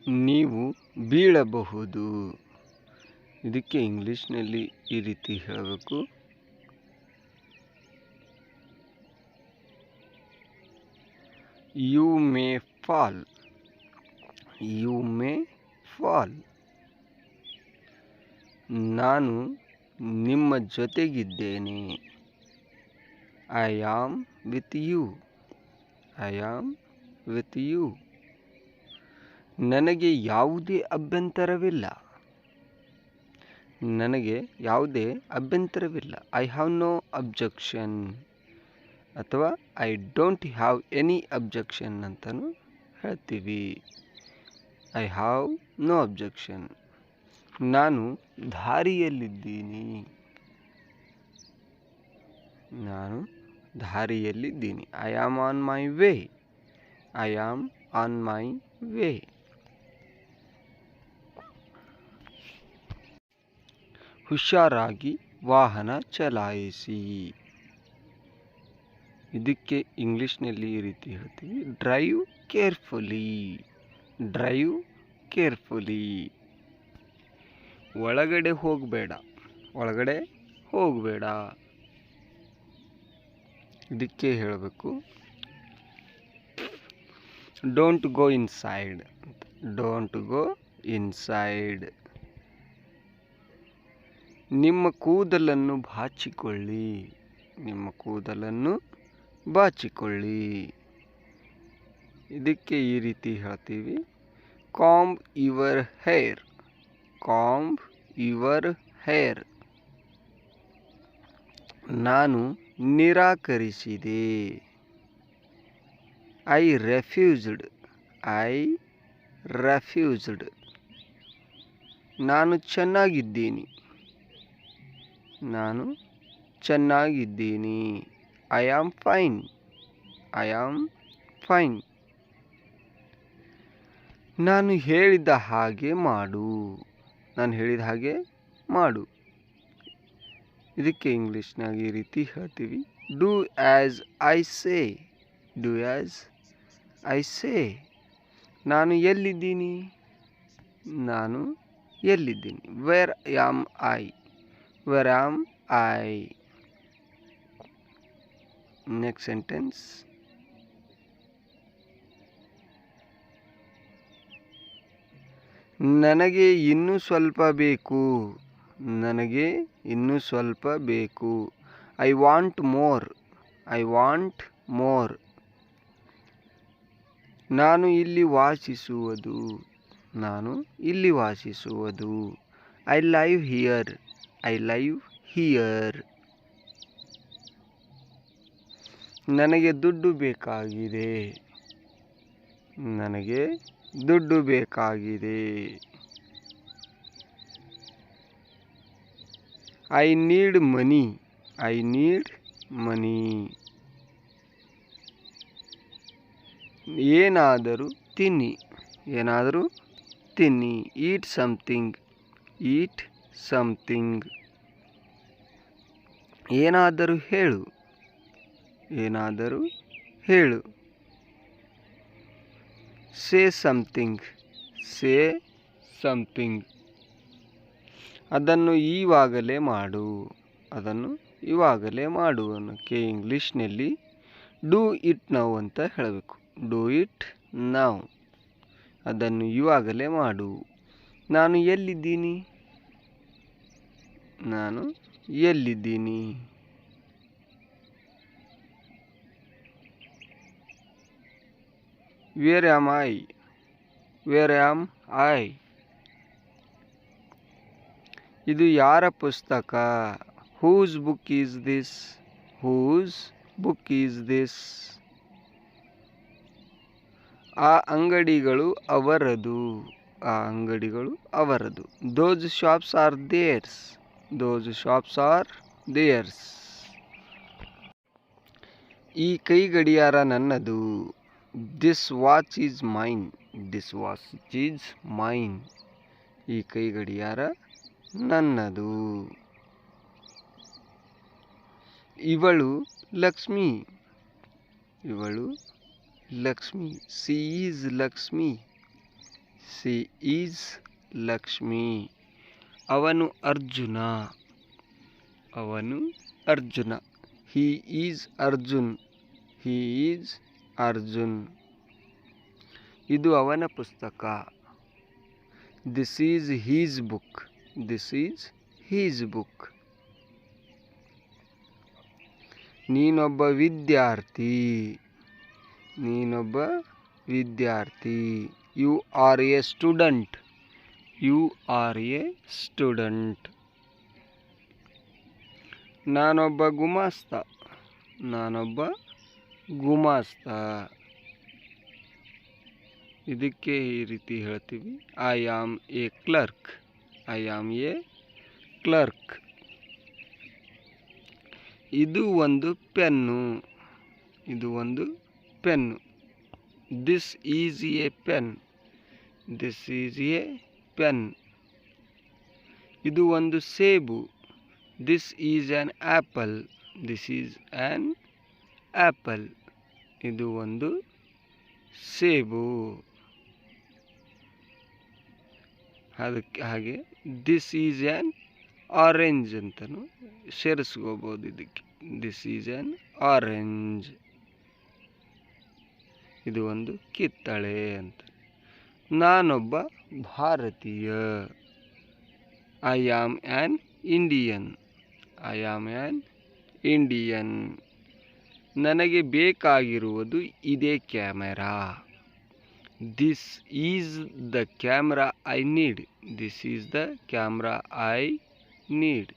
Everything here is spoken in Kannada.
ನೀವು ಬೀಳಬಹುದು. ಇದಕ್ಕೆ ಇಂಗ್ಲೀಷ್ನಲ್ಲಿ ಈ ರೀತಿ ಹೇಳಬೇಕು. You may fall. You may fall. ನಾನು ನಿಮ್ಮ ಜೊತೆಗಿದ್ದೇನೆ. I am with you. I am with you. ನನಗೆ ಯಾವುದೇ ಅಭ್ಯಂತರವಿಲ್ಲ. ನನಗೆ ಯಾವುದೇ ಅಭ್ಯಂತರವಿಲ್ಲ. ಐ ಹ್ಯಾವ್ ನೋ ಅಬ್ಜೆಕ್ಷನ್ ಅಥವಾ I don't have any objection ಅಂತಲೂ ಹೇಳ್ತೀವಿ. I have no objection. ನಾನು ದಾರಿಯಲ್ಲಿದ್ದೀನಿ. ನಾನು ದಾರಿಯಲ್ಲಿದ್ದೀನಿ. I am on my way. I am on my way. ಹುಷಾರಾಗಿ ವಾಹನ ಚಲಾಯಿಸಿ. ಇದಕ್ಕೆ ಇಂಗ್ಲೀಷ್ನಲ್ಲಿ ಈ ರೀತಿ ಹೇಳ್ತೀವಿ. Drive carefully. Drive carefully. ಒಳಗಡೆ ಹೋಗಬೇಡ. ಒಳಗಡೆ ಹೋಗಬೇಡ. ಇದಕ್ಕೆ ಹೇಳಬೇಕು. Don't go inside. Don't go inside. ನಿಮ್ಮ ಕೂದಲನ್ನು ಬಾಚಿಕೊಳ್ಳಿ. ನಿಮ್ಮ ಕೂದಲನ್ನು ಬಾಚಿಕೊಳ್ಳಿ. ಇದಕ್ಕೆ ಈ ರೀತಿ ಹೇಳ್ತೀವಿ. Comb your hair. Comb your hair. ನಾನು ನಿರಾಕರಿಸಿದೆ. I refused. I refused. ನಾನು ಚೆನ್ನಾಗಿದ್ದೀನಿ. ನಾನು ಚೆನ್ನಾಗಿದ್ದೀನಿ. I am fine. I am fine. ನಾನು ಹೇಳಿದ ಹಾಗೆ ಮಾಡು. ನಾನು ಹೇಳಿದ ಹಾಗೆ ಮಾಡು. ಇದಕ್ಕೆ ಇಂಗ್ಲೀಷ್ನಾಗ ಈ ರೀತಿ ಹೇಳ್ತೀವಿ. Do as I say. Do as I say. ನಾನು ಎಲ್ಲಿದ್ದೀನಿ. ನಾನು ಎಲ್ಲಿದ್ದೀನಿ. Where am I. Where am I. Next sentence. ನನಗೆ ಇನ್ನೂ ಸ್ವಲ್ಪ ಬೇಕು. ನನಗೆ ಇನ್ನೂ ಸ್ವಲ್ಪ ಬೇಕು. I want more. I want more. ನಾನು ಇಲ್ಲಿ ವಾಸಿಸುವುದು. ನಾನು ಇಲ್ಲಿ ವಾಸಿಸುವುದು. I live here. I live here. ನನಗೆ ದುಡ್ಡು ಬೇಕಾಗಿದೆ. ನನಗೆ ದುಡ್ಡು ಬೇಕಾಗಿದೆ. I need money. I need money. ಏನಾದರೂ ತಿನ್ನಿ. ಏನಾದರೂ ತಿನ್ನಿ. Eat something. Eat something. ಏನಾದರೂ ಹೇಳು. ಏನಾದರೂ ಹೇಳು. Say something. Say something. ಅದನ್ನು ಈವಾಗಲೇ ಮಾಡು. ಅದನ್ನು ಇವಾಗಲೇ ಮಾಡು ಅನ್ನೋಕ್ಕೆ ಇಂಗ್ಲೀಷ್ನಲ್ಲಿ ಡೂ ಇಟ್ ನೌ ಅಂತ ಹೇಳಬೇಕು. Do it now. ಅದನ್ನು ಇವಾಗಲೇ ಮಾಡು. ನಾನು ಎಲ್ಲಿದ್ದೀನಿ. ನಾನು ಎಲ್ಲಿದ್ದೀನಿ. Where am I. Where am I. ಇದು ಯಾರ ಪುಸ್ತಕ. Whose book is this. Whose book is this. ಆ ಅಂಗಡಿಗಳು ಅವರದು. ಆ ಅಂಗಡಿಗಳು ಅವರದು. Those shops are theirs. Those shops are theirs. ಈ ಕೈ ಗಡಿಯಾರ ನನ್ನದು. This watch is mine. This watch is mine. ಈ ಕೈ ಗಡಿಯಾರ ನನ್ನದು. ಇವಳು ಲಕ್ಷ್ಮಿ. ಇವಳು Lakshmi. She is Lakshmi. She is Lakshmi. ಅವನು ಅರ್ಜುನ. ಅವನು Arjuna. He is Arjun. He is Arjun. ಇದು ಅವನ ಪುಸ್ತಕ. This is his book. This is his book. ನೀನೊಬ್ಬ ವಿದ್ಯಾರ್ಥಿ. ನೀನೊಬ್ಬ ವಿದ್ಯಾರ್ಥಿ. You are a student. You are a student. ನಾನೊಬ್ಬ ಗುಮಾಸ್ತ. ನಾನೊಬ್ಬ ಗುಮಾಸ್ತ. ಇದಕ್ಕೆ ಈ ರೀತಿ ಹೇಳ್ತೀವಿ, I am a clerk. I am a clerk. ಇದು ಒಂದು ಪೆನ್ನು. ಇದು ಒಂದು pen. This is a pen. This is a pen. ಇದು ಒಂದು ಸೇಬು. This is an apple. This is an apple. ಇದು ಒಂದು ಸೇಬು. ಅದಕ್ಕೆ ಹಾಗೆ ದಿಸ್ ಈಸ್ ಆ್ಯನ್ ಆರೆಂಜ್ ಅಂತಲೂ ಸೇರಿಸ್ಕೋಬೋದು ಇದಕ್ಕೆ. This is an orange. ಇದು ಒಂದು ಕಿತ್ತಳೆ ಅಂತ. ನಾನೊಬ್ಬ ಭಾರತೀಯ. I am an Indian. I am an Indian. ನನಗೆ ಬೇಕಾಗಿರುವುದು ಇದೇ camera. This is the camera I need. This is the camera I need.